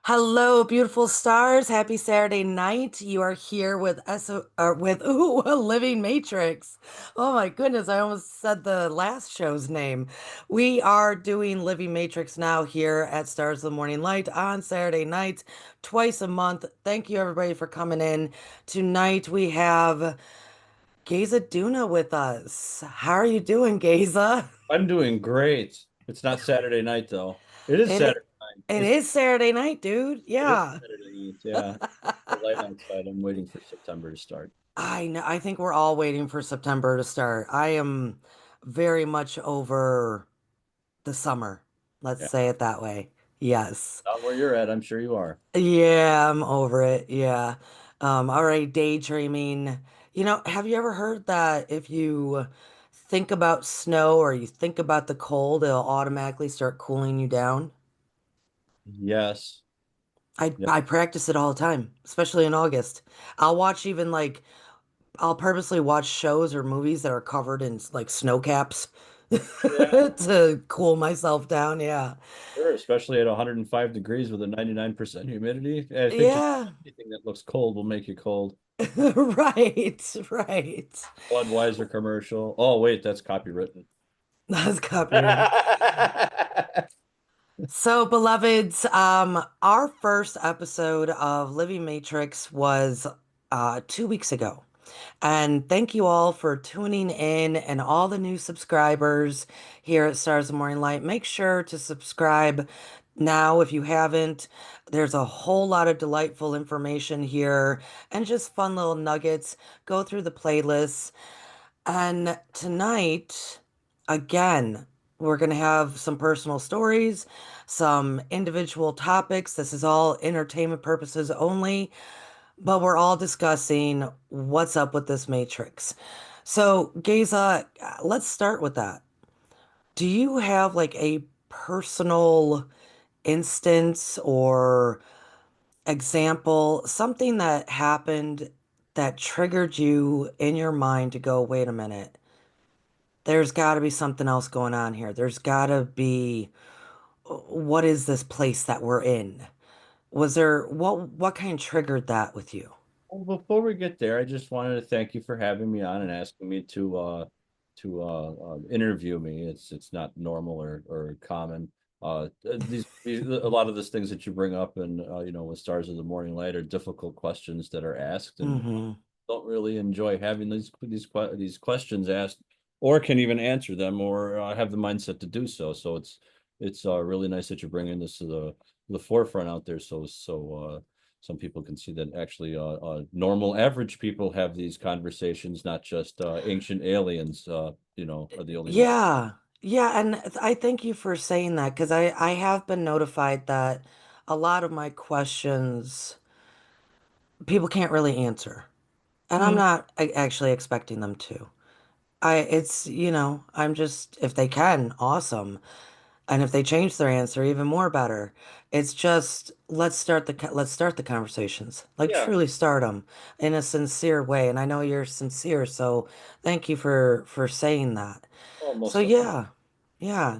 Hello, beautiful stars. Happy Saturday night. You are here with us, with a Living Matrix. Oh my goodness, I almost said the last show's name. We are doing Living Matrix now here at Stars of the Morning Light on Saturday nights, twice a month. Thank you everybody for coming in. Tonight we have Geza Duna with us. How are you doing, Geza? I'm doing great. It's not Saturday night though. It is It Saturday it, night. it is Saturday night, dude. It is Yeah. Saturday night. Yeah. The light outside. I'm waiting for September to start. I know. I think we're all waiting for September to start. I am very much over the summer. Let's Yeah. say it that way. Yes. Not where you're at, I'm sure you are. Yeah, I'm over it. Yeah. Already daydreaming. Have you ever heard that if you think about snow or you think about the cold, it'll automatically start cooling you down? Yes. I Yeah. I practice it all the time, especially in August. I'll watch even like I'll purposely watch shows or movies that are covered in like snow caps Yeah. to cool myself down. Yeah. Sure. Especially at 105 degrees with a 99% humidity. I think just Yeah. anything that looks cold will make you cold. Right. Right. Budweiser commercial. Oh, wait, that's copywritten. That's copyright. So, beloveds, our first episode of Living Matrix was 2 weeks ago. And thank you all for tuning in and all the new subscribers here at Stars of Morning Light. Make sure to subscribe now if you haven't. There's a whole lot of delightful information here and just fun little nuggets. Go through the playlists. And tonight, again, we're going to have some personal stories, some individual topics. This is all entertainment purposes only, but we're all discussing what's up with this Matrix. So, Geza, let's start with that. Do you have like a personal instance or example, something that happened that triggered you in your mind to go, wait a minute, there's got to be something else going on here. There's got to be, what is this place that we're in? Was there, what kind of triggered that with you? Well, before we get there, I just wanted to thank you for having me on and asking me to interview me. It's not normal or common. These a lot of these things that you bring up and with Stars of the Morning Light are difficult questions that are asked, and Hmm. don't really enjoy having these questions asked, or can even answer them, or have the mindset to do so. So it's really nice that you're bringing this to the forefront out there, so some people can see that actually normal average people have these conversations, not just ancient aliens. Are the only ones. Yeah. Yeah, and I thank you for saying that because I have been notified that a lot of my questions people can't really answer. And I'm Hmm. not actually expecting them to. I'm just, if they can, awesome. And if they change their answer, even more better. It's just let's start the conversations. Like Yeah. truly start them in a sincere way. And I know you're sincere, so thank you for saying that. So Almost. yeah. Yeah.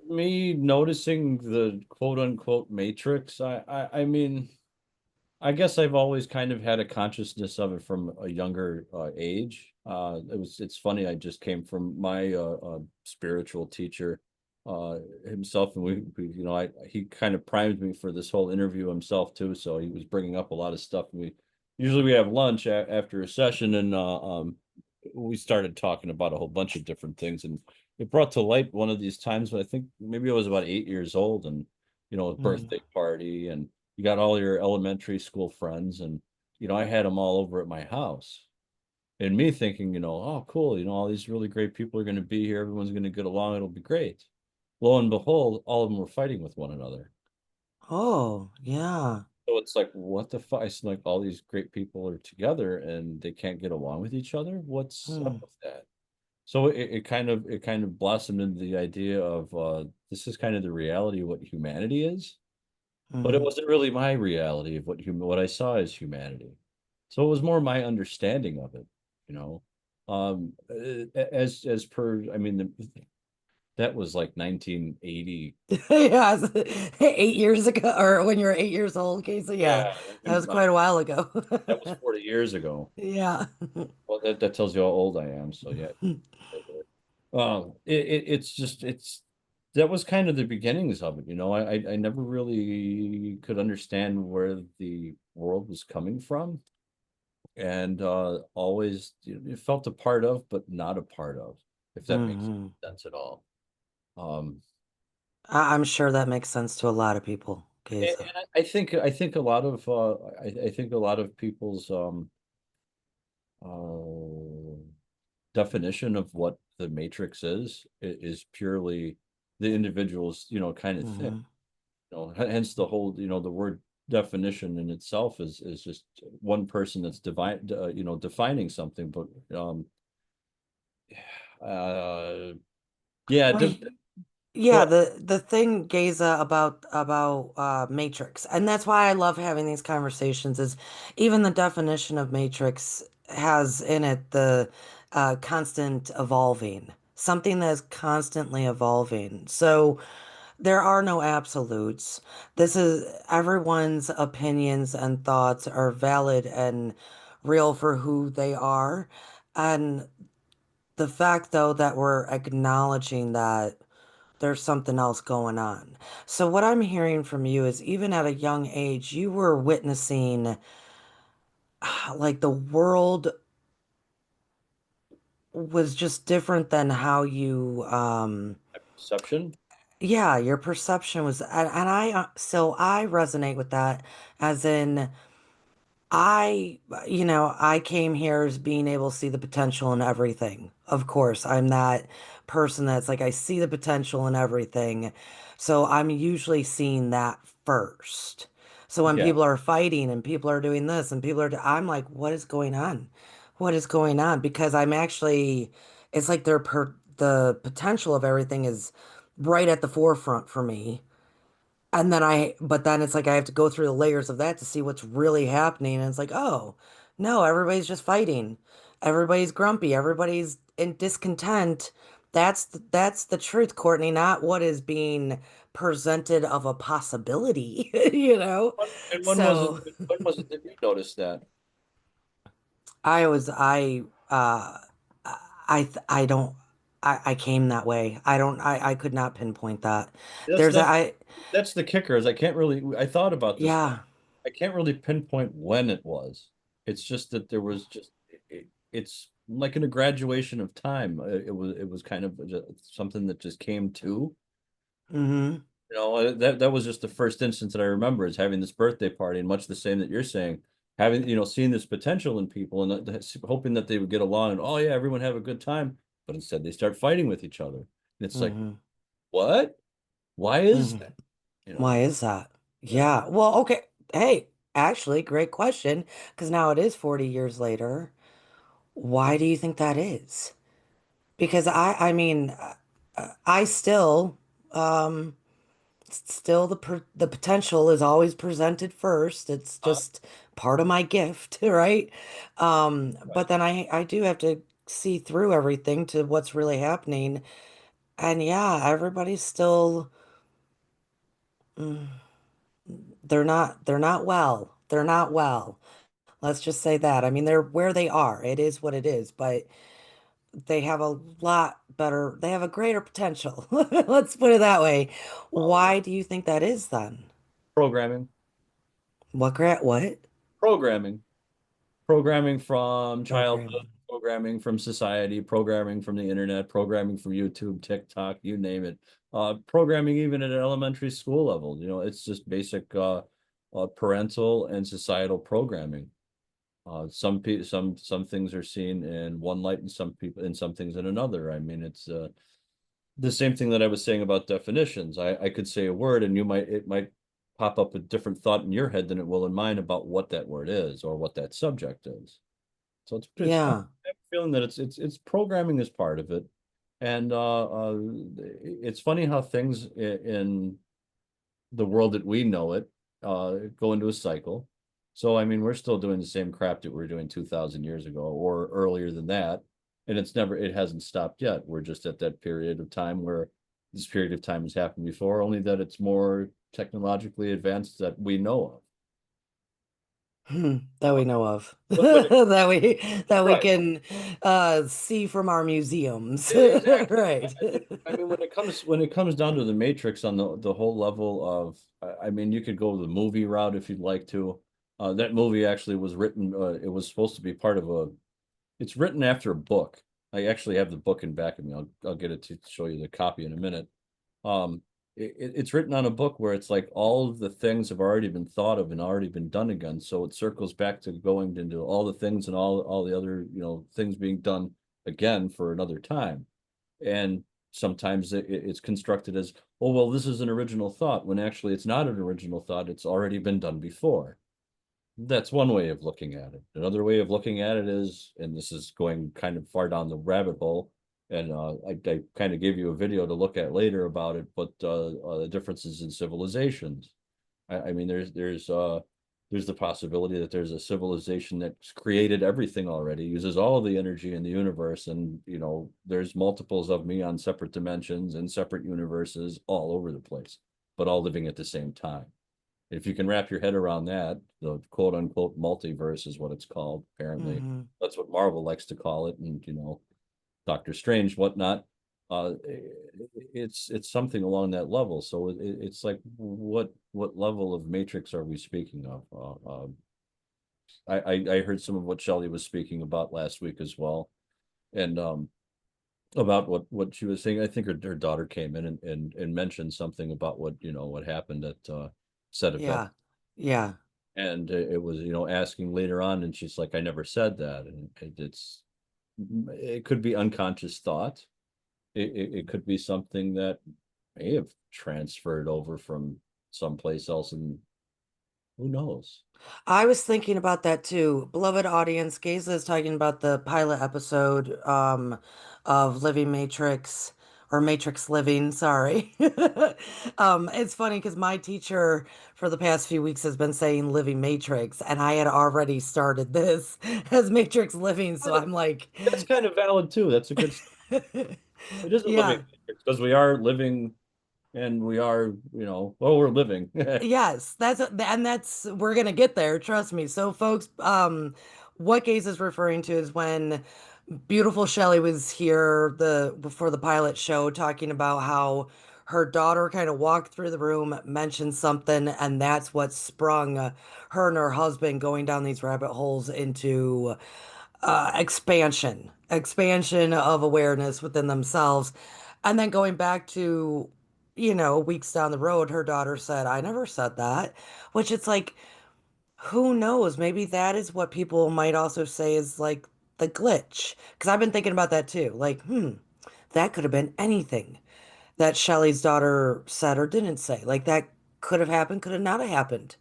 Me noticing the quote unquote matrix. I mean, I guess I've always kind of had a consciousness of it from a younger age. It's funny. I just came from my spiritual teacher himself, and he kind of primed me for this whole interview himself too. So he was bringing up a lot of stuff. And we have lunch after a session, and we started talking about a whole bunch of different things, and it brought to light one of these times when I think maybe I was about 8 years old, and a Mm, birthday party, and you got all your elementary school friends, and I had them all over at my house, and me thinking, oh cool, all these really great people are going to be here, everyone's going to get along, it'll be great. Lo and behold, all of them were fighting with one another. oh, yeah. So it's like, what the fuck? It's like all these great people are together and they can't get along with each other. What's up Hmm. with that? So it kind of blossomed into the idea of this is kind of the reality of what humanity is. But it Hmm. wasn't really my reality of what I saw as humanity. So it was more my understanding of it, you know. As per, I mean, That was like 1980. Yeah, 8 years ago, or when you were 8 years old, Casey. Yeah, Yeah, that was quite a while ago. that was 40 years ago. Yeah. Well, that tells you how old I am. So yeah. It's just that was kind of the beginnings of it, you know. I never really could understand where the world was coming from, and always it felt a part of, but not a part of, if that makes Hmm. sense at all. Um, I'm sure that makes sense to a lot of people, Geza. and I think a lot of I think a lot of people's uh definition of what the Matrix is purely the individual's, kind of thing. Hmm. Hence the whole, the word definition in itself is just one person that's divine, defining something. But uh, yeah, Well, go yeah, ahead. the thing, Geza, about Matrix, and that's why I love having these conversations, is even the definition of Matrix has in it the constant evolving, something that is constantly evolving. So there are no absolutes. This is everyone's opinions and thoughts are valid and real for who they are. And the fact, though, that we're acknowledging that there's something else going on. So, what I'm hearing from you is even at a young age, you were witnessing like the world was just different than how you, Perception. yeah, your perception was, and so I resonate with that as in, I came here as being able to see the potential in everything. Of course, I'm that person that's like, I see the potential in everything. So I'm usually seeing that first. So when Yeah. people are fighting and people are doing this and I'm like, what is going on? What is going on? Because I'm actually, it's like the potential of everything is right at the forefront for me. And then but then it's like I have to go through the layers of that to see what's really happening. And it's like, oh, no, everybody's just fighting. Everybody's grumpy. Everybody's in discontent. That's the truth, Courtney, not what is being presented of a possibility, you know? And So when was it that you noticed that? I was, I don't, I came that way. I could not pinpoint that. That's There's a, that's that's the kicker, is I can't really, I thought about this. yeah. I can't really pinpoint when it was. It's just that there was just it's like in a graduation of time. It was kind of just something that just came to. Hmm. That was just the first instance that I remember, is having this birthday party, and much the same that you're saying, having, seeing this potential in people, and hoping that they would get along, and oh yeah, everyone have a good time, but instead they start fighting with each other. And it's like, Hmm. what? Why is Hmm. that? You Why know? is that? Yeah. Yeah. Well, okay. Hey, actually, great question. Because now it is 40 years later. Why do you think that is? Because I mean, I still, um, still the potential is always presented first. It's Uh, just part of my gift, right? But right. then I do have to see through everything to what's really happening. And yeah, everybody's still, mm, they're not well. They're not well. Let's just say that. I mean, they're where they are. It is what it is, but they have a lot better, they have a greater potential. Let's put it that way. Well, Why do you think that is then? programming, What? programming. Programming from childhood, Programming. programming from society, programming from the internet, programming from YouTube, TikTok, you name it. Programming even at an elementary school level, it's just basic parental and societal programming. Some things are seen in one light, and some things in another. I mean, it's the same thing that I was saying about definitions. I could say a word, and it might pop up a different thought in your head than it will in mine about what that word is or what that subject is. So it's kind of, Yeah. I have a feeling that it's programming is part of it. And it's funny how things in the world that we know it go into a cycle. So I mean, we're still doing the same crap that we were doing 2000 years ago or earlier than that. And it hasn't stopped yet. We're just at that period of time where this period of time has happened before, only that it's more technologically advanced that we know That we of. know of. But That we right. can see from our museums. Exactly. Right. I mean, when it comes down to the Matrix on the whole level of, I mean, you could go the movie route if you'd like to. That movie actually was written. It was supposed to be part of a. It's written after a book. I actually have the book in back of me. I'll get it to show you the copy in a minute. It's written on a book where it's like all of the things have already been thought of and already been done again. So it circles back to going into all the things and all the other, things being done again for another time. And sometimes it's constructed as, oh, well, this is an original thought, when actually it's not an original thought. It's already been done before. That's one way of looking at it. Another way of looking at it is, and this is going kind of far down the rabbit hole, and I kind of gave you a video to look at later about it, but the differences in civilizations. I mean, there's the possibility that there's a civilization that's created everything already, uses all of the energy in the universe, and there's multiples of me on separate dimensions and separate universes all over the place, but all living at the same time. If you can wrap your head around that, the quote unquote multiverse is what it's called. Apparently, Hmm. that's what Marvel likes to call it, and Doctor Strange, whatnot. It's something along that level. So it's like, what level of Matrix are we speaking of? I heard some of what Shelley was speaking about last week as well, and about what she was saying. I think her daughter came in and mentioned something about what happened at said event. Yeah. Yeah. And it was, asking later on, and she's like, I never said that. And it could be unconscious thought. It could be something that may have transferred over from someplace else, and who knows? I was thinking about that too. Beloved audience, Geza is talking about the pilot episode of Living Matrix or Matrix Living, sorry. It's funny because my teacher for the past few weeks has been saying Living Matrix, and I had already started this as Matrix Living, so I'm like, That's kind of valid too. That's a good. It is a living yeah. because we are living, and we are, well, we're living. Yes, and that's we're gonna get there, trust me. So, folks, what Gaze is referring to is when beautiful Shelley was here the before the pilot show talking about how her daughter kind of walked through the room, mentioned something, and that's what sprung her and her husband going down these rabbit holes into expansion of awareness within themselves. And then going back to, weeks down the road, her daughter said, I never said that, which it's like, who knows? Maybe that is what people might also say is like the glitch. Because I've been thinking about that too. Like, that could have been anything that Shelley's daughter said or didn't say. Like, that could have happened, could have not have happened.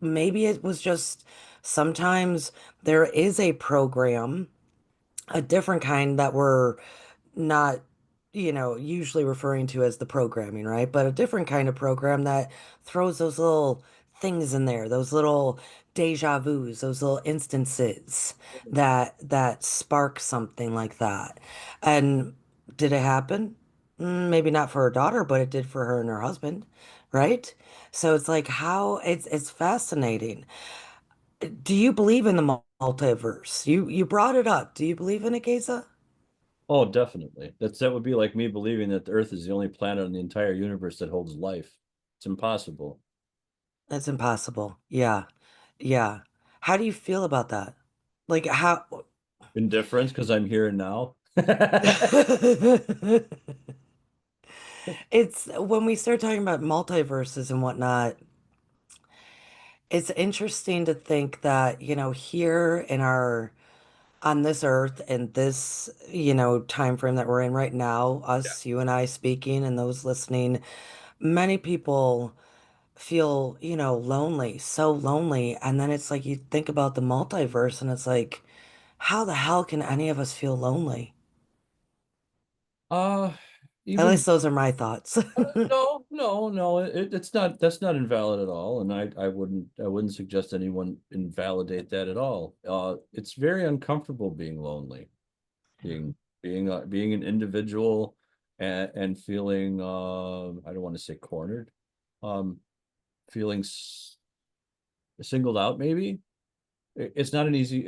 Maybe it was just sometimes there is a program, a different kind that we're not, usually referring to as the programming, right? But a different kind of program that throws those little things in there, those little deja vus, those little instances that spark something like that. And did it happen? Maybe not for her daughter, but it did for her and her husband, right? So it's like how it's fascinating. Do you believe in the multiverse? You brought it up. Do you believe in it, Geza? Oh, definitely. That would be like me believing that the Earth is the only planet in the entire universe that holds life. It's impossible. That's impossible. Yeah. Yeah. How do you feel about that? Like how Indifference because I'm here and now. it's when we start talking about multiverses and whatnot, it's interesting to think that, here in our on this earth and this, time frame that we're in right now, Yeah. us, you and I speaking and those listening, many people feel, lonely, so lonely. And then it's like you think about the multiverse and it's like, how the hell can any of us feel lonely? Uh, At even least those are my thoughts. no, no, no. It's not. That's not invalid at all. And I wouldn't suggest anyone invalidate that at all. It's very uncomfortable being lonely, being being an individual, and feeling I don't want to say cornered, um, feeling singled out maybe. It's not an easy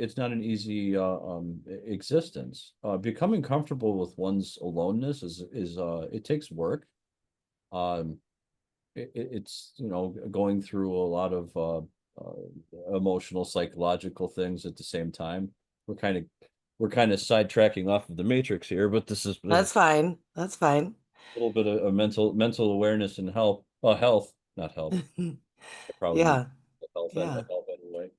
existence. Becoming comfortable with one's aloneness is it takes work. Um, it's going through a lot of emotional psychological things at the same time. We're kind of sidetracking off of the matrix here, but this That's is fine. That's fine. a little bit of a mental awareness and health, not health. I probably need Yeah. Yeah. health anyway.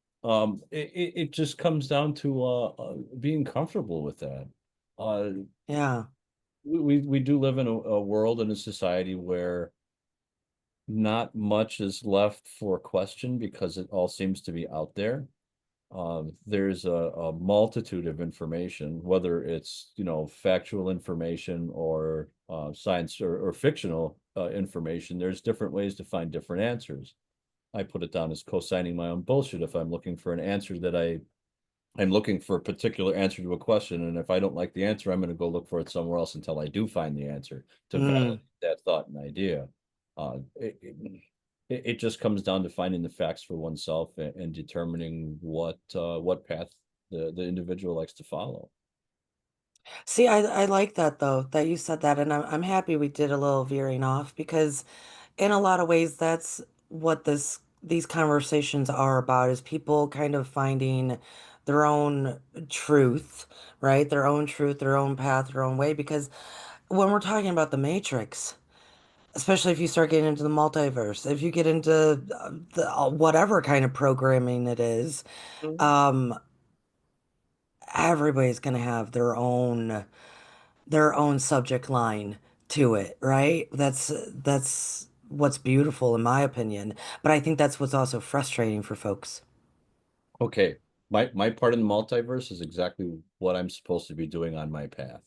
It just comes down to being comfortable with that. Uh, Yeah. we do live in a world and a society where not much is left for question because it all seems to be out there. There's a multitude of information, whether it's, factual information or science or fictional information. There's different ways to find different answers. I put it down as co-signing my own bullshit if I'm looking for an answer that I'm looking for a particular answer to a question, and if I don't like the answer, I'm going to go look for it somewhere else until I do find the answer to Mm. validate that thought and idea. Uh, it, it, it just comes down to finding the facts for oneself and determining what path the individual likes to follow. See, I like that though, that you said that, and I'm happy we did a little veering off because in a lot of ways that's what these conversations are about is people kind of finding their own truth, right? Their own truth, their own path, their own way. Because when we're talking about the Matrix, especially if you start getting into the multiverse, if you get into whatever kind of programming it is, Mhm. um, everybody's gonna have their own subject line to it, right? That's what's beautiful in my opinion. But I think that's what's also frustrating for folks. Okay, my part in the multiverse is exactly what I'm supposed to be doing on my path,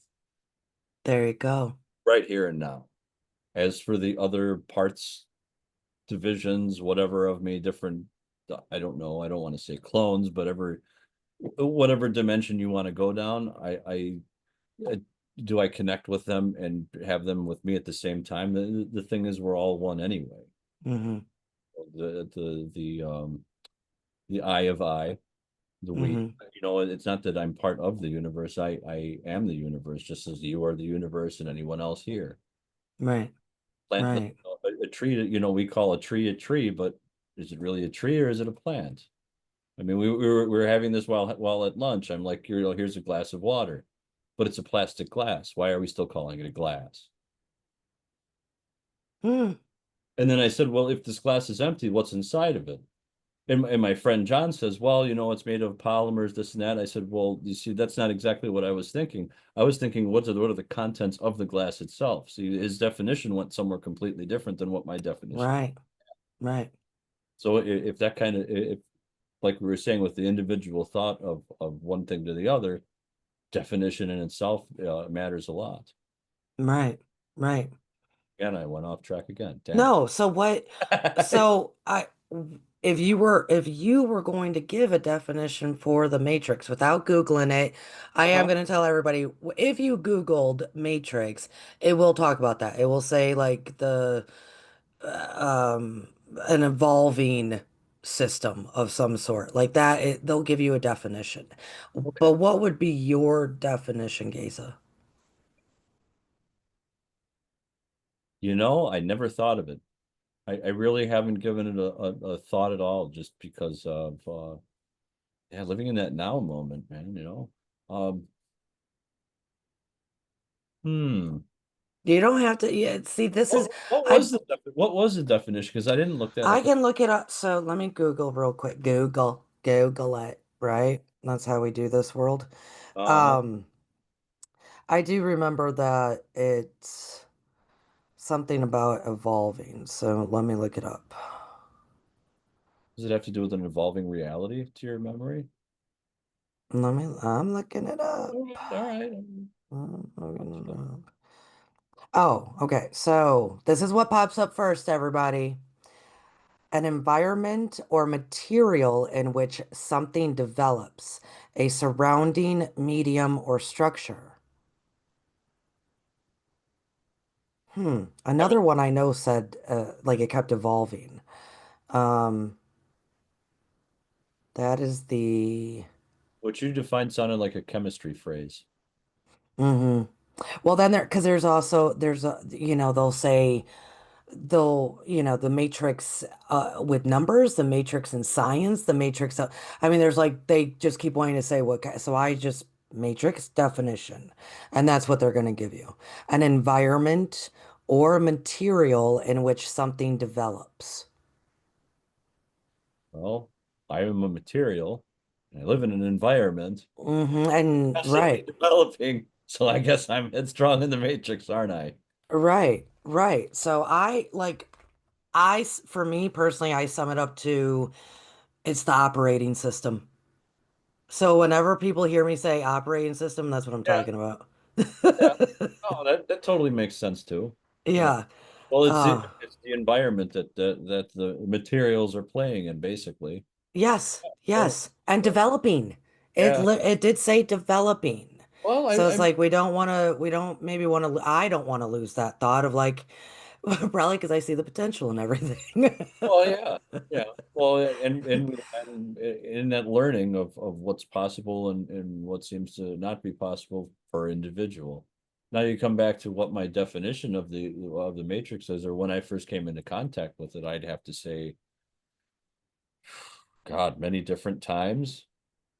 There you go. right here and now. As for the other parts, divisions, whatever of me, different, I don't know, I don't want to say clones, but whatever dimension you want to go down, I do I connect with them and have them with me at the same time? The thing is, we're all one anyway. Hmm. The eye of I, the we. Hmm. It's not that I'm part of the universe. I am the universe, just as you are the universe and anyone else here. Right. Plant, Right. a tree, we call a tree, but is it really a tree or is it a plant? I mean, we were having this while at lunch. I'm like, here's a glass of water, but it's a plastic glass. Why are we still calling it a glass? Mm. And then I said, well, if this glass is empty, what's inside of it? And my friend John says, well, it's made of polymers, this and that. I said, well, you see, that's not exactly what I was thinking. I was thinking, what are the contents of the glass itself? See, his definition went somewhere completely different than what my definition. Right. Right. So if that kind of, if like we were saying with the individual thought of one thing to the other, definition in itself matters a lot. Right. Right. Again, I went off track again. Damn No, so what it. so I if you were going to give a definition for the Matrix without Googling it, I am Uh-huh. going to tell everybody if you Googled Matrix, it will talk about that. It will say like the um an evolving system of some sort. Like that they'll give you a definition. Okay. But what would be your definition, Geza? I never thought of it. I really haven't given it a thought at all, just because of yeah, living in that now moment, man. Um, hmm. You don't have to, yeah, see, this is I What was the definition? Because I didn't look that I up. can look it up. So let me Google real quick. Google it, right? That's how we do this world. Uh, Um, I do remember that it's something about evolving. So let me look it up. does it have to do with an evolving reality to your memory? I'm looking it up. Okay, all right. I'm looking it up. Oh, okay. So this is what pops up first, everybody. An environment or material in which something develops, a surrounding medium or structure. Haven't, Another one I know said like it kept evolving. Um, that is the what you defined sounded like a chemistry phrase. hmm Well, then because there's also there's a they'll say the matrix with numbers, the matrix in science, the matrix I mean there's like they just keep wanting to say so I just matrix definition, and that's what they're going to give you: an environment or material in which something develops. Well, I am a material, and I live in an environment And constantly developing. So I guess I'm headstrong in the matrix, aren't I? right. So for me personally, I sum it up to it's the operating system. So whenever people hear me say operating system, that's what I'm Yeah, talking about. yeah. Oh, that totally makes sense too. Yeah. Yeah. Well, Uh, it's the environment that the materials are playing in, basically. yes, Totally. yes. And Yeah. developing. Yeah. It did say developing. Well, So I it's mean, like we don't maybe want to, I don't want to lose that thought of like, probably because I see the potential in everything. well, yeah, yeah. Well, and in that learning of what's possible and what seems to not be possible per individual. Now you come back to what my definition of the matrix is, or when I first came into contact with it, I'd have to say, God, many different times,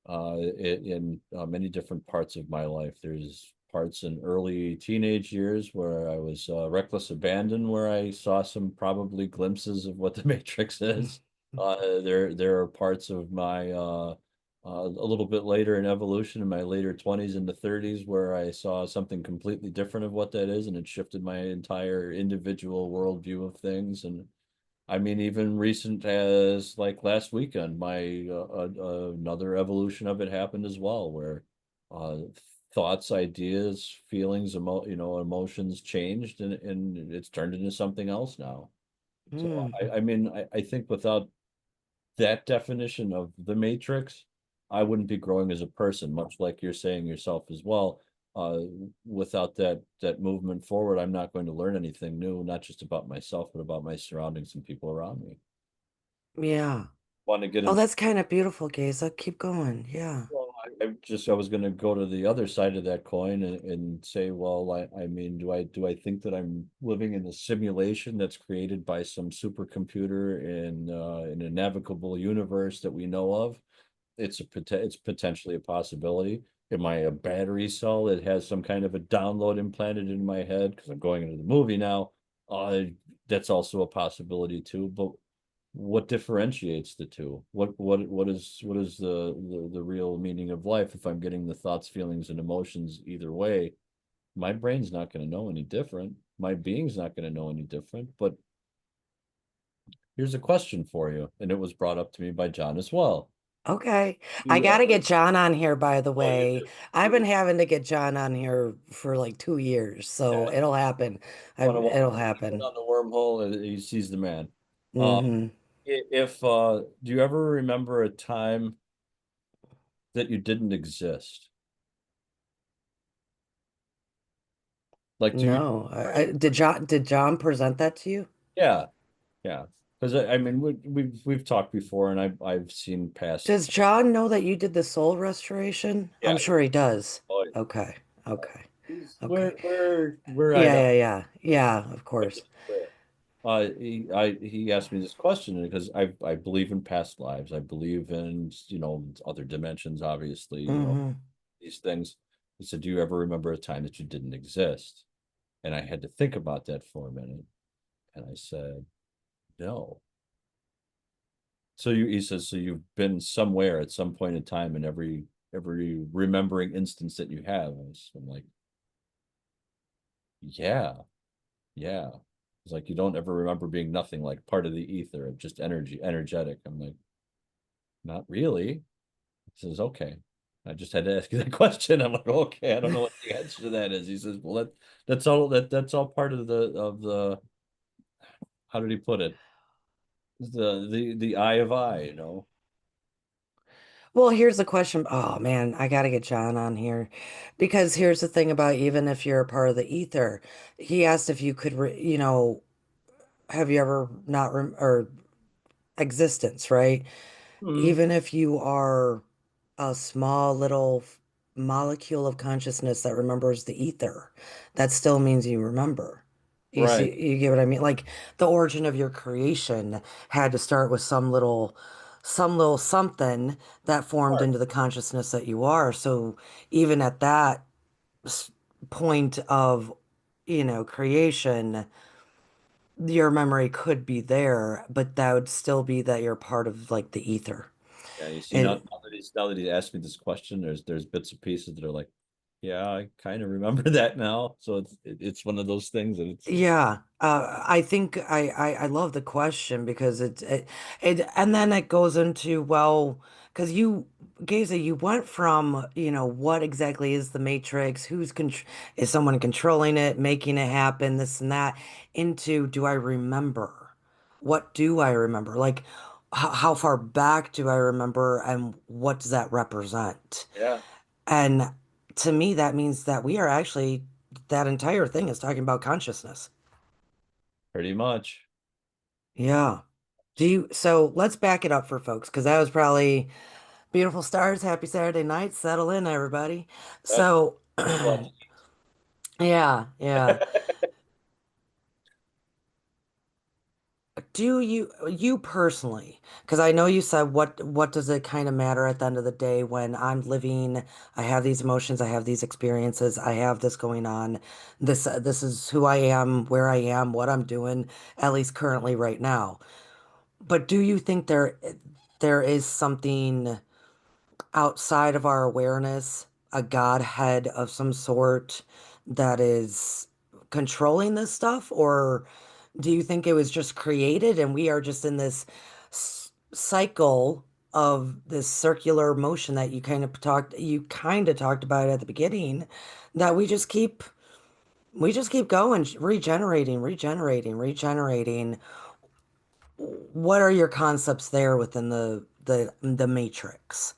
in many different parts of my life. There's parts in early teenage years where I was reckless abandon, where I saw some probably glimpses of what the Matrix is. There are parts of my a little bit later in evolution, in my later 20s into 30s, where I saw something completely different of what that is, and it shifted my entire individual worldview of things. And I mean, even recent as like last weekend, my another evolution of it happened as well, where uh, thoughts, ideas, feelings, emotions changed, and it's turned into something else now. So Mm, I mean, I think without that definition of the matrix, I wouldn't be growing as a person, much like you're saying yourself as well. Uh, Without that movement forward, I'm not going to learn anything new, not just about myself, but about my surroundings and people around me. yeah. Want to get Oh, into, that's kind of beautiful, Geza. Keep going. Yeah. well, I was going to go to the other side of that coin and say, well, I mean, do I think that I'm living in a simulation that's created by some supercomputer in a navigable universe that we know of? It's potentially a possibility. Am I a battery cell that has some kind of a download implanted in my head because I'm going into the movie now? That's also a possibility too. But what differentiates the two? What is the real meaning of life if I'm getting the thoughts, feelings, and emotions either way? My brain's not going to know any different. My being's not going to know any different. But here's a question for you, and it was brought up to me by John as well. Okay. I You got to ever get John on here, by the Oh, you way. do. I've You been do. having to get John on here for like 2 years, so Yeah, it'll happen. want to It'll put happen. on the wormhole, and he sees the man. Uh, Hmm. if do you ever remember a time that you didn't exist? Like, do you? No. Did John present that to you? Yeah, yeah. Because I mean, we've talked before, and I've seen past. Does John know that you did the soul restoration? Yeah, I'm sure he does. oh, Okay. yeah. Okay. He's Okay. we're right Yeah, on. yeah, yeah. Yeah, of But to course. be clear, he asked me this question because I believe in past lives. I believe in other dimensions. Obviously, Hmm. these things. He said, "Do you ever remember a time that you didn't exist?" And I had to think about that for a minute, and I said, "No." He says, "So you've been somewhere at some point in time in every remembering instance that you have." I'm like, "Yeah, yeah." It's like you don't ever remember being nothing, like part of the ether of just energetic. I'm like, "Not really." He says, "Okay." I just had to ask you that question. I'm like, "Okay, I don't know what the answer to that is." He says, "Well, that's all part of the how did he put it? The eye of I, you know." Well, here's the question. Oh man, I gotta get John on here because here's the thing about even if you're a part of the ether, he asked if you could, have you ever not rem or existence, right? Hmm. Even if you are a small little molecule of consciousness that remembers the ether, that still means you remember. You Right. see, you get what I mean? Like the origin of your creation had to start with some little something that formed Sure. into the consciousness that you are. So even at that s- point of, creation, your memory could be there, but that would still be that you're part of like the ether. Yeah, you see It, now that he asked me this question, there's bits and pieces that are like, yeah, I kind of remember that now. So it's one of those things that it's Yeah, I think I love the question because and then it goes into, well, because Geza, you went from, what exactly is the Matrix, is someone controlling it, making it happen, this and that, into do I remember? What do I remember? Like, how far back do I remember, and what does that represent? yeah, And to me, that means that we are actually, that entire thing is talking about consciousness. pretty much. Yeah. So let's back it up for folks, because that was probably beautiful stars, happy Saturday night, settle in, everybody. That's So, what. yeah, yeah. You personally, because I know you said what does it kind of matter at the end of the day when I'm living, I have these emotions, I have these experiences, I have this going on. This is who I am, where I am, what I'm doing, at least currently right now. But do you think there is something outside of our awareness, a godhead of some sort that is controlling this stuff? Or do you think it was just created and we are just in this cycle of this circular motion that you kind of talked about at the beginning, that we just keep going, regenerating, regenerating, regenerating. What are your concepts there within the matrix?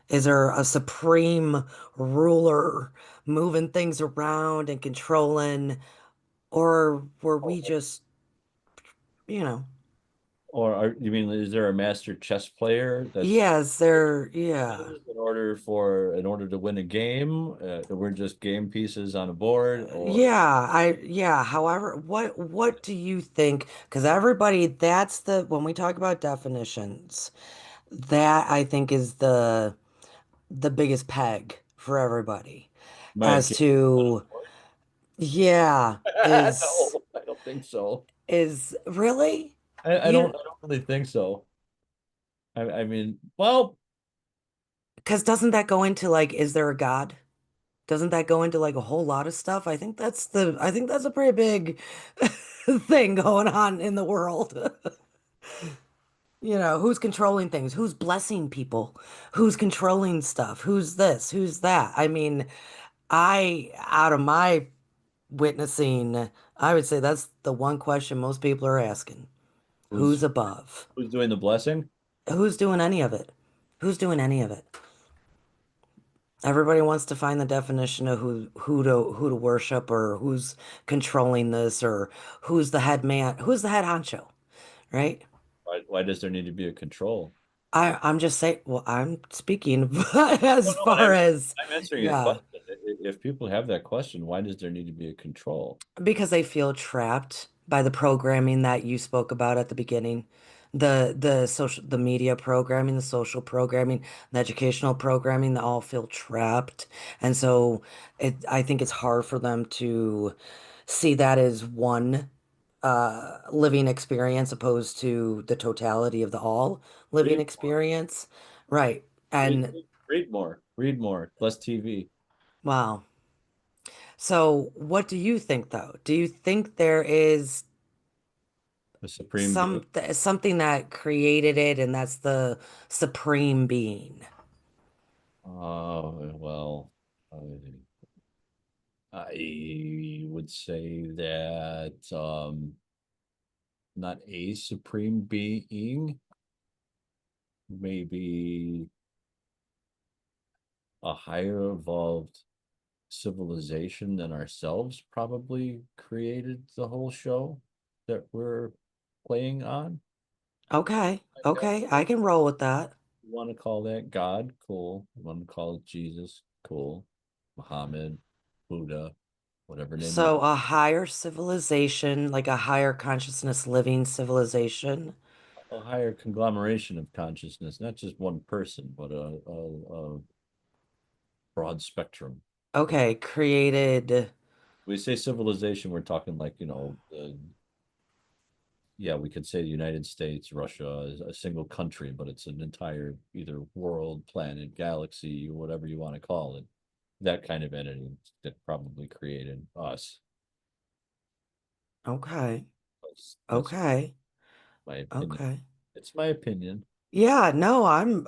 Is there a supreme ruler moving things around and controlling, or were we just, you know, Or you mean is there a master chess player that's yes, there, yeah. in order to win a game? We're just game pieces on a board, or Yeah, however, what do you think? Because everybody, when we talk about definitions, that I think is the biggest peg for everybody my as game on to, yeah, a board? No, I don't think so. is really you. I don't really think so. I mean, well, Because doesn't that go into like, is there a God? Doesn't that go into like a whole lot of stuff? I think that's a pretty big thing going on in the world. Who's controlling things? Who's blessing people? Who's controlling stuff? Who's this? Who's that? I mean, out of my witnessing, I would say that's the one question most people are asking. Who's who's above? who's doing the blessing? Who's doing any of it? Who's doing any of it? Everybody wants to find the definition of who to worship, or who's controlling this, or who's the head man, who's the head honcho, right? Why does there need to be a control? I'm just saying, well, I'm speaking Well, as no, far as, I'm answering a yeah, question. If people have that question, why does there need to be a control? because they feel trapped by the programming that you spoke about at the beginning. The media programming, the social programming, the educational programming, they all feel trapped. And so I think it's hard for them to see that as one living experience opposed to the totality of the all living Read more. experience. Right. Read, And read more. Read more. Less TV. wow. So what do you think though? Do you think there is The supreme being. something that created it, and that's the supreme being? Oh, well, I would say that not a supreme being, maybe. a higher evolved civilization than ourselves probably created the whole show that we're playing on. Okay. I guess Okay. I can roll with that. you want to call that God, cool. You want to call it Jesus, cool. Muhammad, Buddha, whatever name you So want. a higher civilization, like a higher consciousness living civilization, A higher conglomeration of consciousness, not just one person, but a broad spectrum. okay, created. We say civilization, we're talking like, yeah, we could say the United States, Russia is a single country, but it's an entire either world, planet, galaxy, whatever you want to call it. That kind of entity that probably created us. Okay. That's Okay. my opinion. Okay. It's my opinion. Yeah, no, I'm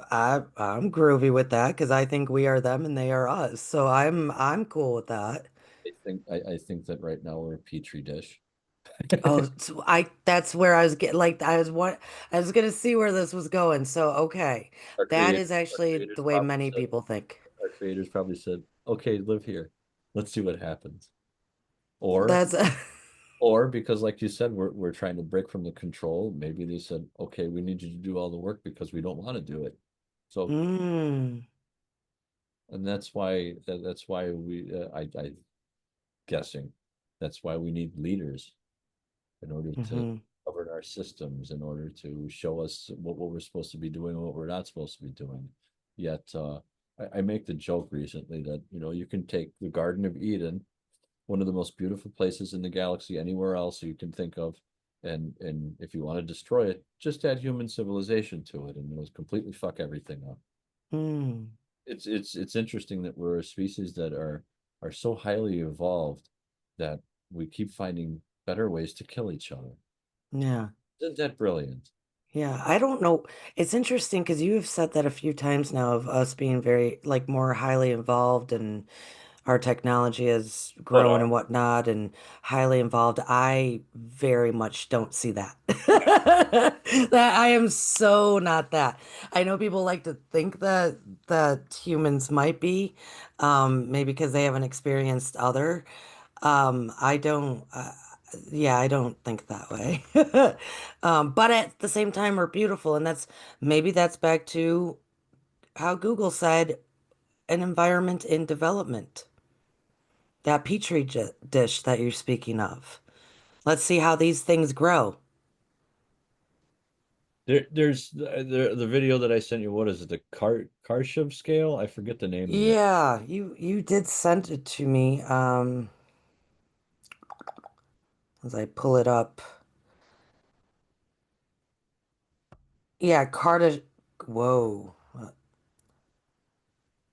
groovy with that because I think we are them and they are us. So I'm cool with that. I think that right now we're a petri dish. Oh, so I that's where I was getting like I was gonna see where this was going. So okay. Our That creator, is our actually creators the way probably many said, people think. our creators probably said, okay, live here. Let's see what happens. Or That's or because like you said, we're trying to break from the control. Maybe they said, okay, we need you to do all the work because we don't want to do it. So, mm, and that's why I guessing that's why we need leaders in order to hmm govern our systems, in order to show us what we're supposed to be doing and what we're not supposed to be doing. Yet, I make the joke recently that, you can take the Garden of Eden, one of the most beautiful places in the galaxy, anywhere else you can think of, and if you want to destroy it, just add human civilization to it, and it'll completely fuck everything up. mm, It's interesting that we're a species that are so highly evolved that we keep finding better ways to kill each other. yeah. Isn't that brilliant? Yeah, I don't know. It's interesting because you have said that a few times now of us being very like more highly involved and our technology has But grown and whatnot and highly involved. I very much don't see that. That I am so not that. I know people like to think that humans might be, maybe because they haven't experienced other. I don't, yeah, I don't think that way. But at the same time, we're beautiful, and maybe that's back to how Google said an environment in development. That dish that you're speaking of. Let's see how these things grow. there's the video that I sent you. What is it? The Karshev scale? I forget the name of it. Yeah, you did send it to me. As I pull it up. Yeah, Carda. Whoa,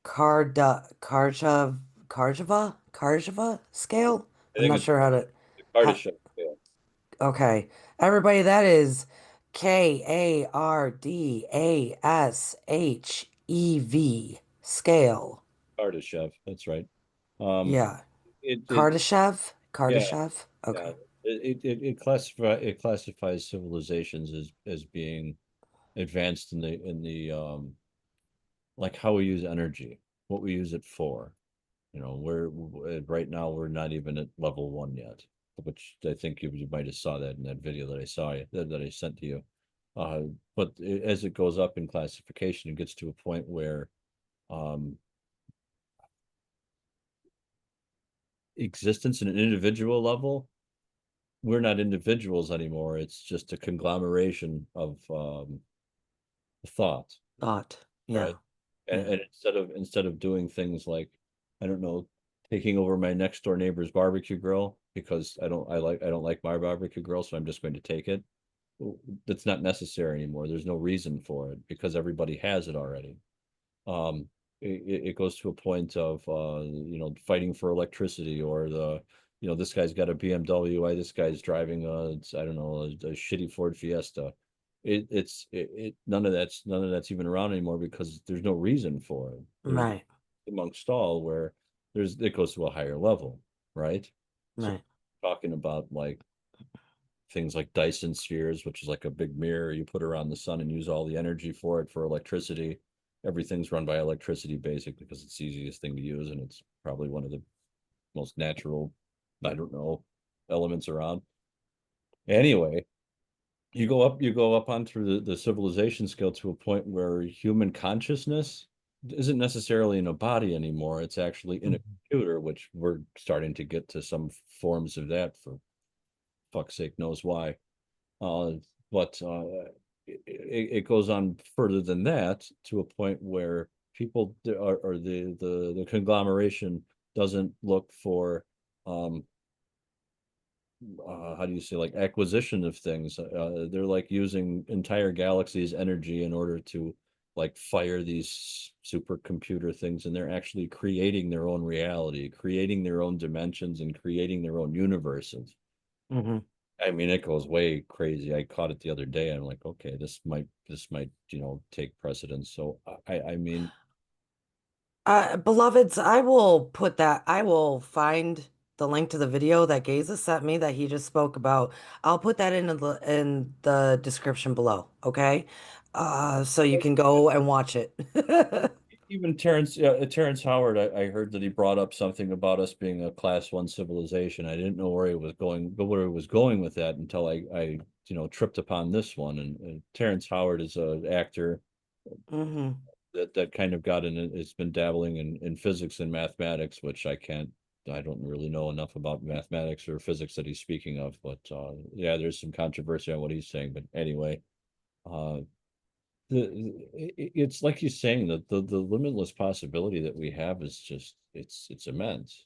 Karjava scale. I I'm think not it's sure how to. the How, Kardashev scale. okay, everybody, that is Kardashev scale. Kardashev. That's right. Um, Yeah, it yeah, Kardashev. yeah. Okay. It classifies civilizations as being advanced in the like how we use energy, what we use it for. Right now we're not even at level one yet, which I think you might have saw that in that video that I saw you that I sent to you. Uh, but as it goes up in classification, it gets to a point where um, existence in an individual level, we're not individuals anymore. It's just a conglomeration of thought, Thought. right? Yeah. Yeah. And instead of doing things like, I don't know, taking over my next door neighbor's barbecue grill because I don't like my barbecue grill, so I'm just going to take it. That's not necessary anymore. There's no reason for it because everybody has it already. Um, it goes to a point of fighting for electricity, or this guy's got a BMW, why this guy's driving I don't know, a shitty Ford Fiesta. None of that's even around anymore because there's no reason for it. There's Right. amongst all where it goes to a higher level, right? So Right. talking about like things like Dyson spheres, which is like a big mirror you put around the sun and use all the energy for it for electricity. everything's run by electricity basically because it's the easiest thing to use and it's probably one of the most natural, I don't know, elements around. Anyway, you go up on through the civilization scale to a point where human consciousness isn't necessarily in a body anymore. It's actually in a Mhm. computer, which we're starting to get to some forms of that for fuck's sake knows why. Uh, but it goes on further than that to a point where people or the conglomeration doesn't look for um how do you say like acquisition of things. They're like using entire galaxies energy in order to like fire these supercomputer things, and they're actually creating their own reality, creating their own dimensions, and creating their own universes. Mhm. I mean, it goes way crazy. I caught it the other day. I'm like, okay, this might, take precedence. So I mean, Beloveds, I will find the link to the video that Geza sent me that he just spoke about. I'll put that in the description below, okay? So you can go and watch it. even Terrence Howard, I heard that he brought up something about us being a class one civilization. I didn't know where he was going, but where he was going with that until I tripped upon this one. And Terrence Howard is an actor Hmm. that kind of got in it. It's been dabbling in physics and mathematics, which I don't really know enough about mathematics or physics that he's speaking of, but yeah, there's some controversy on what he's saying. But anyway, uh, it's like he's saying that the limitless possibility that we have is just it's immense,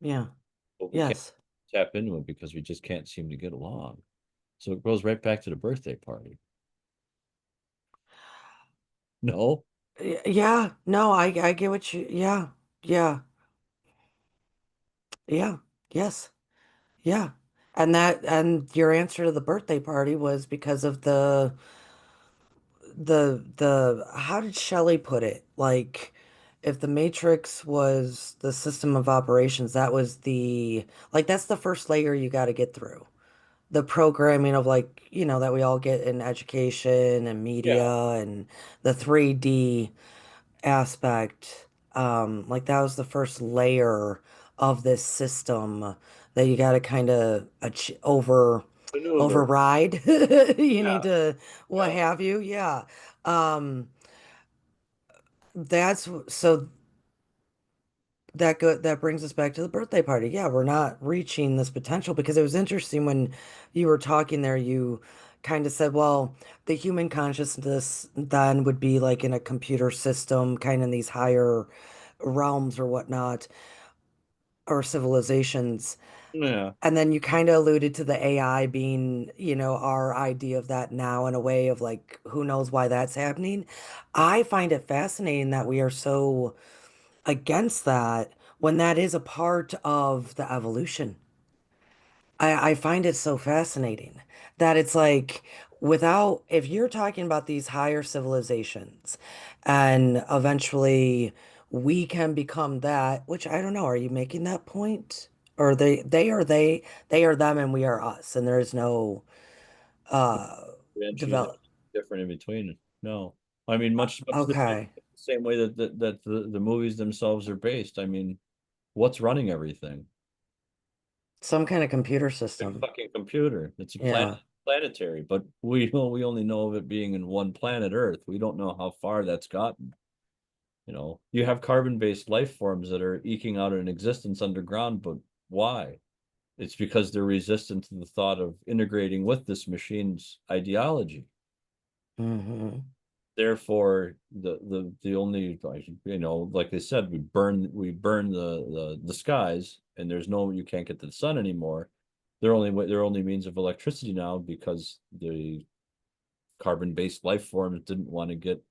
Yeah. but we can't Yes. tap into it because we just can't seem to get along. So it goes right back to the birthday party. No, Yeah. No, I get what you, yeah. Yeah. Yeah. Yes. Yeah. And your answer to the birthday party was because of the how did Shelley put it? Like, if the Matrix was the system of operations, that was like that's the first layer you got to get through. The programming of, like, that we all get in education and media yeah, and the 3D aspect. Like that was the first layer of this system that you got to kind of maneuver. override. You need Yeah, to, what yeah. have you. Yeah. Um, that's so that brings us back to the birthday party. Yeah, we're not reaching this potential because it was interesting when you were talking there, you kind of said, well, the human consciousness then would be like in a computer system, kind of in these higher realms or whatnot, or civilizations. Yeah. And then you kind of alluded to the AI being, our idea of that now in a way of like, who knows why that's happening. I find it fascinating that we are so against that when that is a part of the evolution. I find it so fascinating that it's like, if you're talking about these higher civilizations and eventually we can become that, which I don't know, are you making that point? Or they are them and we are us, and there is no uh Entry and develop. different in between. No, I mean much Okay, the same way that the movies themselves are based. I mean, what's running everything? some kind of computer Big system. fucking computer. It's a Yeah. planetary, but we only know of it being in one planet Earth. We don't know how far that's gotten. You have carbon-based life forms that are eking out an existence underground, but why? It's because they're resistant to the thought of integrating with this machine's ideology. Hmm. Therefore, the only, like they said, we burn the skies, and you can't get to the sun anymore. Their only means of electricity now, because the carbon-based life forms didn't want to get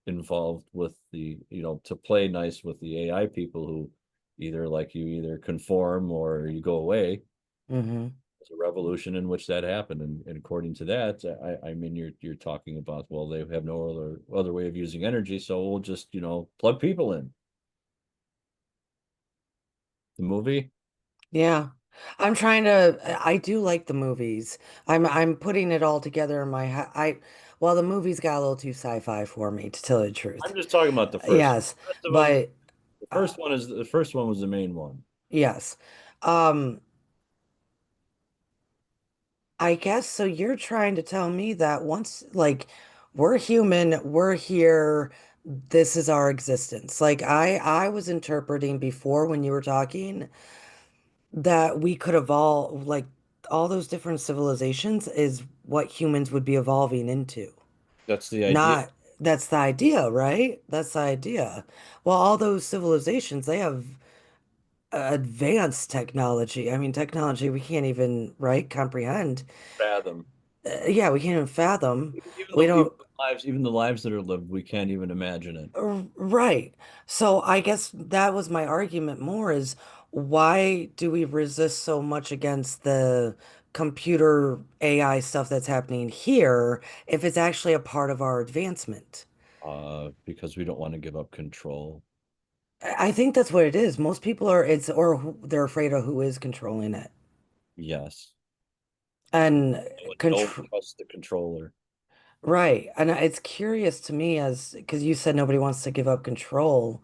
involved with to play nice with the AI people who either conform or you go away. Hmm. It's a revolution in which that happened, and according to that, I mean, you're talking about, well, they have no other way of using energy, so we'll just plug people in the movie. Yeah. I'm trying to I do like the movies. I'm putting it all together in my head. Well, the movies got a little too sci-fi for me, to tell you the I'm truth. just talking about the first. Yes, The rest of them, but uh, the first one was the main one. yes. Um, I guess so. You're trying to tell me that once, like, we're human, we're here, this is our existence. Like, I was interpreting before when you were talking that we could evolve, like, all those different civilizations is what humans would be evolving into. That's the idea. Not, that's the idea, right? That's the idea. Well, all those civilizations, they have advanced technology. I mean, technology we can't even, right, comprehend. Fathom. Yeah, we can't even fathom. Even We don't, even the lives that are lived, we can't even imagine it. right. So I guess that was my argument more is why do we resist so much against the computer AI stuff that's happening here if it's actually a part of our advancement? Because we don't want to give up control. I think that's what it is. Most people are, it's, or they're afraid of who is controlling it. Yes. And No one control, trusts the controller. right. And it's curious to me as, because you said nobody wants to give up control.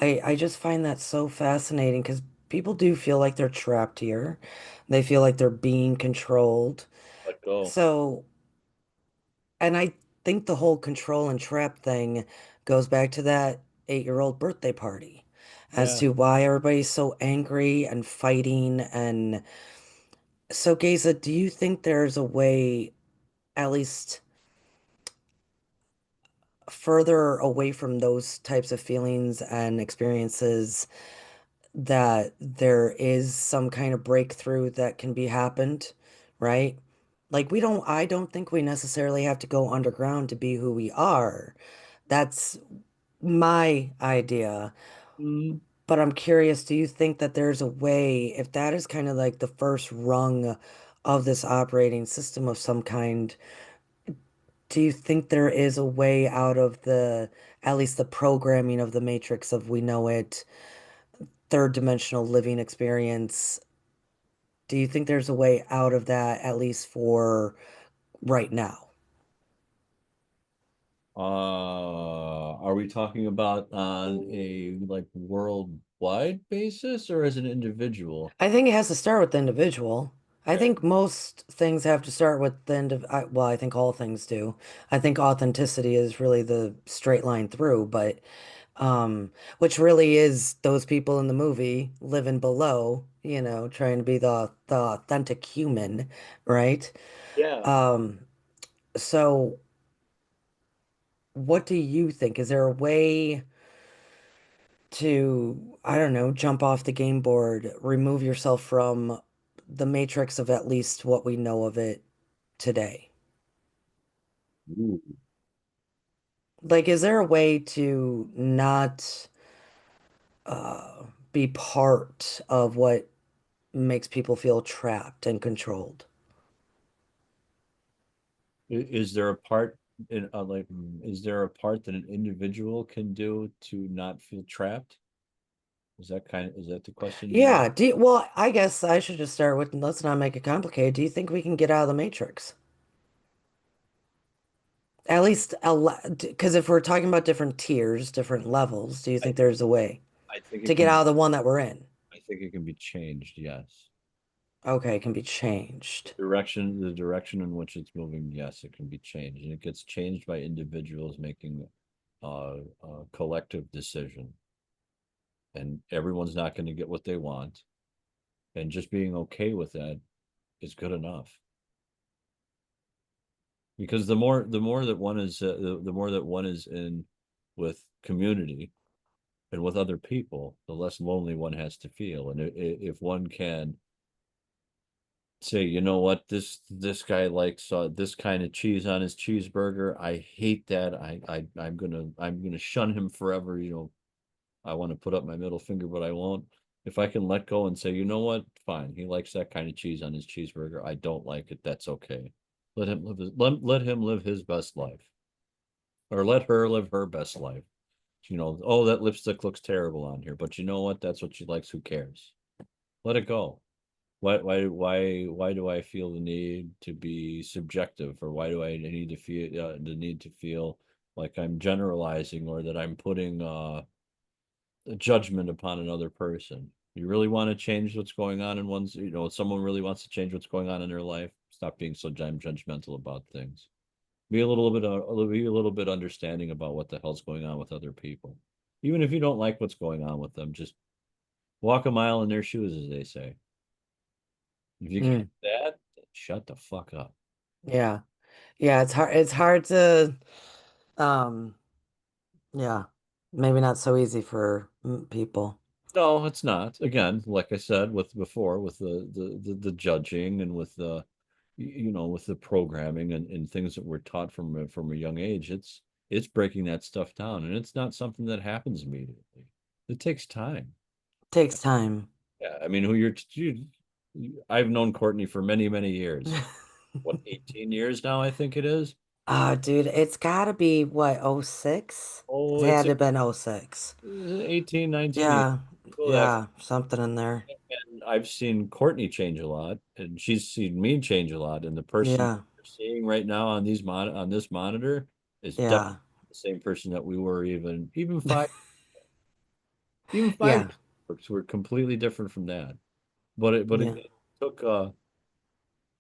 I just find that so fascinating because people do feel like they're trapped here. They feel like they're being controlled. Let go. So, and I think the whole control and trap thing goes back to that 8-year-old birthday party as Yeah. to why everybody's so angry and fighting. And so, Geza, do you think there's a way, at least further away from those types of feelings and experiences, that there is some kind of breakthrough that can be happened, right? Like I don't think we necessarily have to go underground to be who we are. That's my idea. Mm, But I'm curious, do you think that there's a way, if that is kind of like the first rung of this operating system of some kind, do you think there is a way out of at least the programming of the Matrix of we know it, third dimensional living experience? Do you think there's a way out of that, at least for right now? are we talking about on a like worldwide basis or as an individual? I think it has to start with the individual. I Okay. think most things have to start with well, I think all things do. I think authenticity is really the straight line through, but which really is those people in the movie living below, trying to be the authentic human, right? Yeah. Um, so what do you think? Is there a way to, I don't know, jump off the game board, remove yourself from the matrix of at least what we know of it today? Ooh. Like, is there a way to not be part of what makes people feel trapped and controlled? Is there a part in is there a part that an individual can do to not feel trapped? Is that the question you mean? Yeah, well, I guess I should just start with, let's not make it complicated. Do you think we can get out of the matrix? At least, because if we're talking about different tiers, different levels, do you I think there's a way I think to it get can out of the one that we're in? I think it can be changed, yes. Okay, it can be changed. The direction in which it's moving, yes, it can be changed. And it gets changed by individuals making a collective decision. And everyone's not going to get what they want. And just being okay with that is good enough. Because the more that one is the more that one is in with community and with other people, the less lonely one has to feel. And if one can say, you know what, this guy likes this kind of cheese on his cheeseburger. I hate that. I'm gonna shun him forever. I want to put up my middle finger, but I won't. If I can let go and say, you know what, fine, he likes that kind of cheese on his cheeseburger. I don't like it. That's okay. Let him live his best life, or let her live her best life. Oh, that lipstick looks terrible on here, but you know what? That's what she likes. Who cares? Let it go. Why do I feel the need to be subjective, or why do I need to feel the need to feel like I'm generalizing or that I'm putting a judgment upon another person? You really want to change what's going on in one's, if someone really wants to change what's going on in their life, stop being so judgmental about things. Be a little bit understanding about what the hell's going on with other people. Even if you don't like what's going on with them, just walk a mile in their shoes, as they say. If you can't Mm, do that, then shut the fuck up. yeah. Yeah, it's hard to um yeah. Maybe not so easy for people. No, it's not. Again, like I said with before, with the judging and with the with the programming and things that we're taught from a young age, it's breaking that stuff down, and it's not something that happens immediately. It takes time. Takes time. Yeah, I mean, I've known Courtney for many, many years. What, 18 years now, I think it is. Oh, dude, it's gotta be what, '06? It Oh, had to have been '06. 18, 19 years. Yeah, Well, that yeah, something in there. and I've seen Courtney change a lot, and she's seen me change a lot. And the person Yeah, you're seeing right now on on this monitor is definitely yeah, the same person that we were even 5 yeah, years ago. So we're completely different from that. But yeah, took uh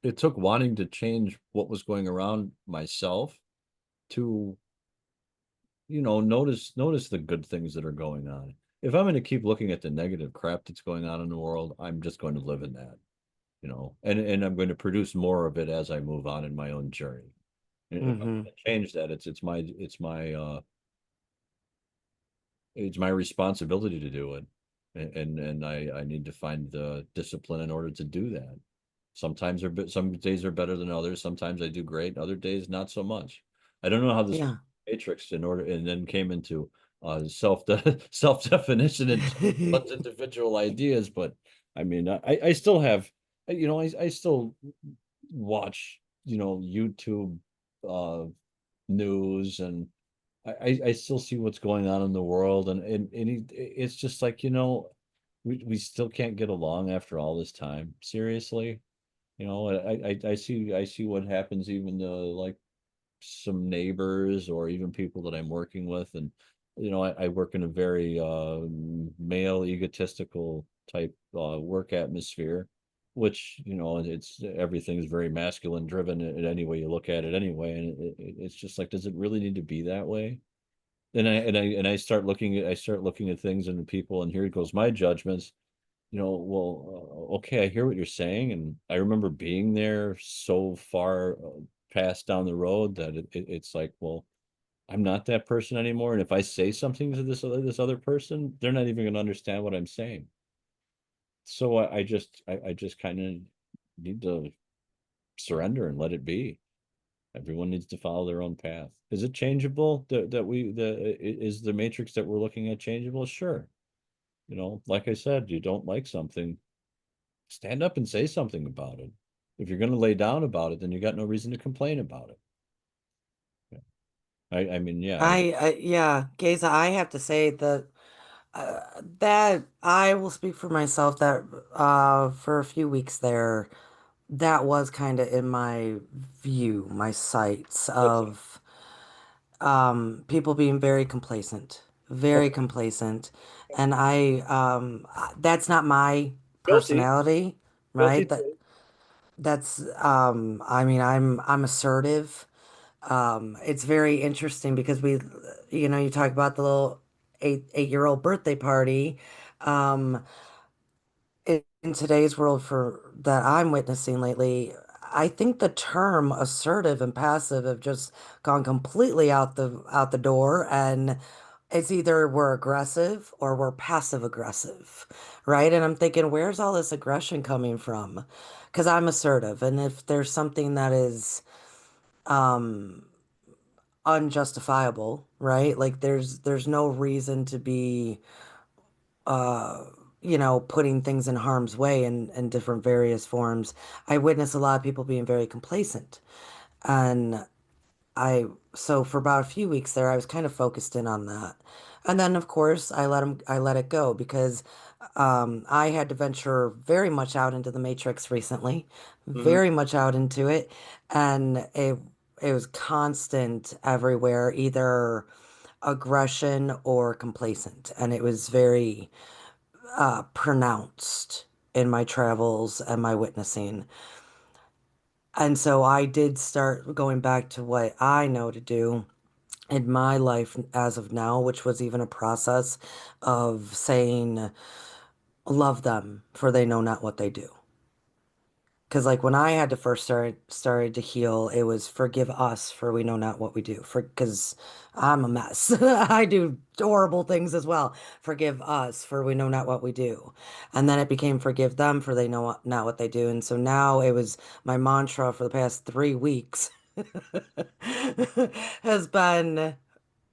it took wanting to change what was going around myself to notice the good things that are going on. If I'm going to keep looking at the negative crap that's going on in the world, I'm just going to live in that, and I'm going to produce more of it as I move on in my own journey. And if I'm mm-hmm, going to change that, it's my responsibility to do it, and I need to find the discipline in order to do that. Some days are better than others. Sometimes I do great, other days not so much. I don't know how this yeah. matrix in order and then came into self self definition and one's individual ideas, but I mean I still have I still watch YouTube uh news, and I still see what's going on in the world, it's just like, we still can't get along after all this time. Seriously, I see what happens even to like some neighbors or even people that I'm working with. And, I work in a very male egotistical type work atmosphere, which, everything's very masculine driven in any way you look at it anyway. And it's just like, does it really need to be that way? And I start looking at things and people, and here goes my judgments. Well, okay, I hear what you're saying, and I remember being there so far past down the road that it's like, well, I'm not that person anymore, and if I say something to this other person, they're not even going to understand what I'm saying. So I just kind of need to surrender and let it be. Everyone needs to follow their own path. Is it changeable? Is the matrix that we're looking at changeable? Sure. Like I said, you don't like something, stand up and say something about it. If you're going to lay down about it, then you got no reason to complain about it. I mean, yeah, Yeah, Geza, I have to say that I will speak for myself that for a few weeks there, that was kind of in my view, my sights what's that? of people being very Okay, complacent, and that's not my guilty, personality, guilty right? too. That's I mean I'm assertive. It's very interesting because you talk about the little 8-year-old birthday party. Um, in today's world for that I'm witnessing lately, I think the term assertive and passive have just gone completely out the door, and it's either we're aggressive or we're passive aggressive, right? And I'm thinking, where's all this aggression coming from? Because I'm assertive, and if there's something that is um unjustifiable, right? Like there's no reason to be uh putting things in harm's way in different various forms. I witness a lot of people being very complacent. And I so for about a few weeks there I was kind of focused in on that. And then of course I let it go because I had to venture very much out into the Matrix recently, Hmm. very much out into it, and it was constant everywhere, either aggression or complacent, and it was very pronounced in my travels and my witnessing. And so I did start going back to what I know to do in my life as of now, which was even a process of saying, love them, for they know not what they do. Because like when I had to first started to heal, it was forgive us, for we know not what we do. For because I'm a mess. I do horrible things as well. Forgive us, for we know not what we do. And then it became forgive them, for they know not what they do. And so now it was my mantra for the past 3 weeks has been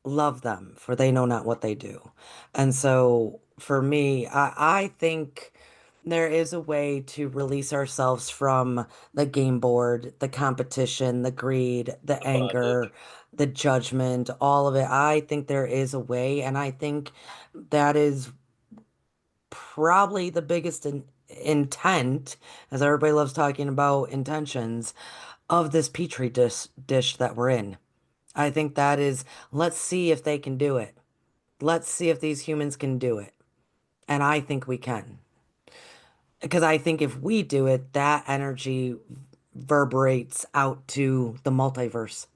love them, for they know not what they do. And so for me, I think there is a way to release ourselves from the game board, the competition, the greed, the The bondage. anger, the judgment, all of it. I think there is a way, and I think that is probably the biggest intent, as everybody loves talking about intentions, of this petri dish that we're in. I think that is, let's see if they can do it. Let's see if these humans can do it. And I think we can. Because I think if we do it, that energy reverberates out to the multiverse.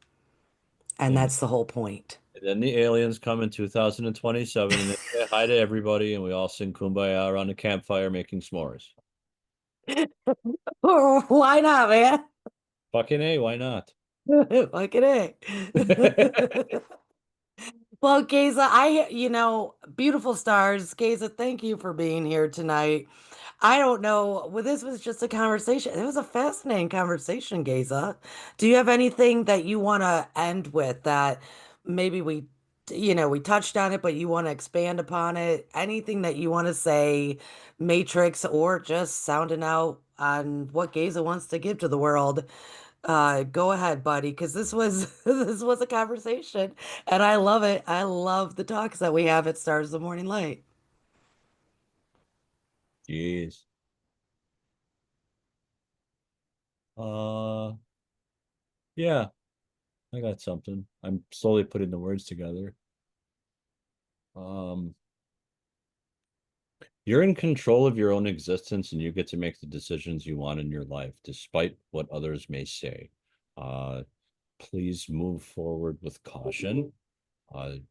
And And that's the whole point. then the aliens come in 2027 and they say hi to everybody, and we all sing Kumbaya around the campfire making s'mores. Why not, man? Fucking A, why not? Fucking A. Well, Geza, beautiful stars. Geza, thank you for being here tonight. I don't know. Well, this was just a conversation. It was a fascinating conversation, Geza. Do you have anything that you want to end with that maybe we touched on it, but you want to expand upon it? Anything that you want to say, Matrix, or just sounding out on what Geza wants to give to the world? Go ahead, buddy, because this was this was a conversation, and I love it. I love the talks that we have at Stars of the Morning Light. Jeez. Uh, yeah, I got something. I'm slowly putting the words together. Um, you're in control of your own existence and you get to make the decisions you want in your life, despite what others may say. Uh, please move forward with caution.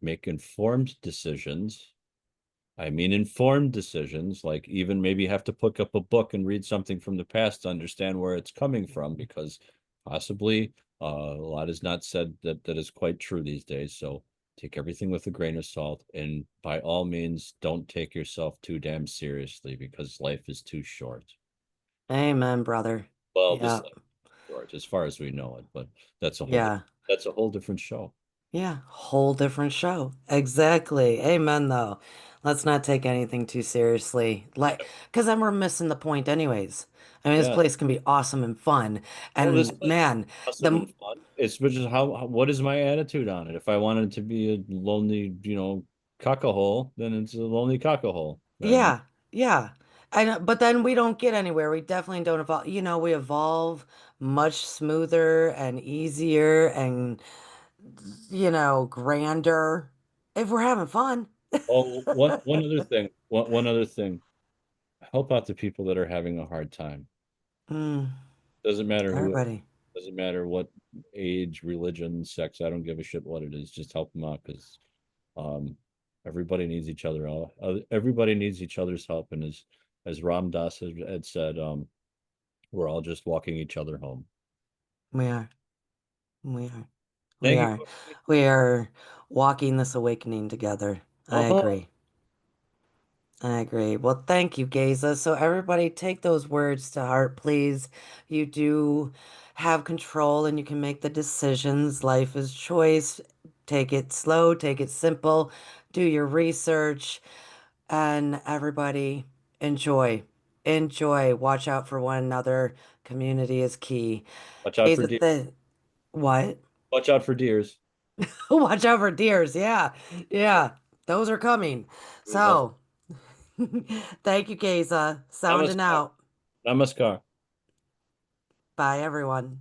Make informed decisions. I mean, informed decisions, like even maybe have to pick up a book and read something from the past to understand where it's coming from, because possibly a lot is not said that is quite true these days. So take everything with a grain of salt, and by all means, don't take yourself too damn seriously because life is too short. Amen, brother. Well, this Yeah, life is short as far as we know it, but that's a whole yeah, that's a whole different show. yeah. Whole different show. Exactly. Amen, though. Let's not take anything too seriously. Because then we're missing the point, anyways. I mean, this Yeah. place can be awesome and fun, Oh, this and place is man, awesome the and fun. It's which is what is my attitude on it? If I wanted to be a lonely, cockahole, then it's a lonely cockahole. And yeah, yeah. And but then we don't get anywhere. We definitely don't evolve. We evolve much smoother and easier and grander if we're having fun. oh, one other thing, one other thing, help out the people that are having a hard time. Mm, Doesn't matter who, everybody. doesn't matter what age, religion, sex. I don't give a shit what it is. Just help them out because um, everybody needs each other. Everybody needs each other's help, and as Ram Dass had said, we're all just walking each other home. We are. We are. We Thank you, are. Courtney. We are walking this awakening together. I Uh-huh. agree. I agree. Well, thank you, Geza. So everybody take those words to heart, please. You do have control and you can make the decisions. Life is choice. Take it slow, take it simple, do your research, and everybody enjoy. Enjoy. Watch out for one another. Community is key. Watch out for Geza, deer. what? Watch out for deers. Watch out for deers. Yeah. Yeah. Those are coming. We love So. Thank you, Geza. Sounding Namaskar. out. Namaskar. Bye, everyone.